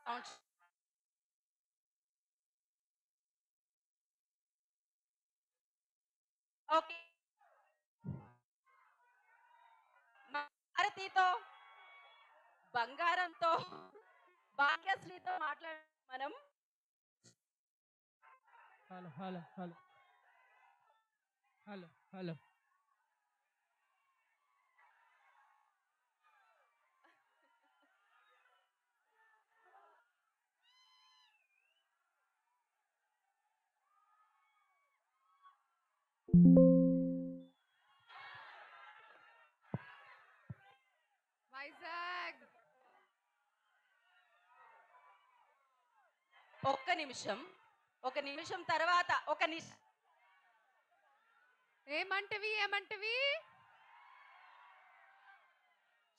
Sounds okay. భారతితో, బంగారంతో, భాగ్యశ్రీతో మనం. Hello hello hello hello hello Vizag. ఒక్క నిమిషం. ఒక నిమిషం తర్వాత ఏమంటవి ఏమంటవి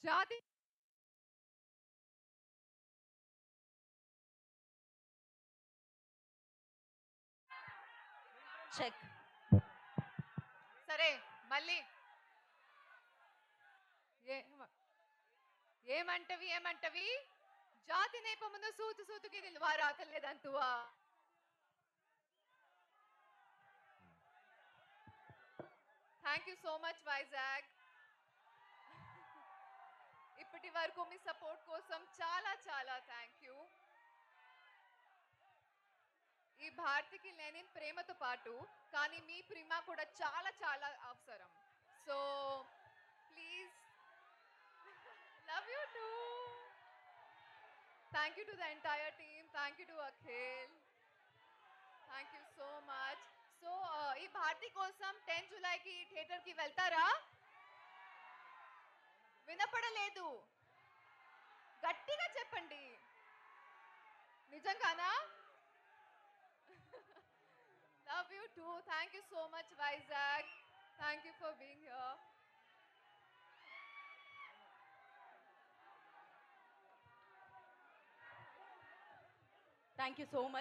జాతి చెక్. సరే మళ్ళీ ఏమంటవి ఏమంటవి జాతి నేపమున సూతు సూతుకి నిల్వారాకలేదంతువా. Thank you so much Vizag. ఇప్పటి వరకు మీ సపోర్ట్ కోసం చాలా చాలా థ్యాంక్ యూ. ఈ భారతికి లేని ప్రేమతో పాటు కానీ మీ ప్రేమ కూడా చాలా చాలా అవసరం. So please love you two. Thank you to the entire team. Thank you to Akhil. Thank you so much. So ఈ భారతి కోసం 10 జూలైకి థియేటర్కి వెళ్తారా? వినపడలేదు, గట్టిగా చెప్పండి. నిజంగానా? Love you two. Thank you so much Vizag. Thank you for being here. Thank you so much.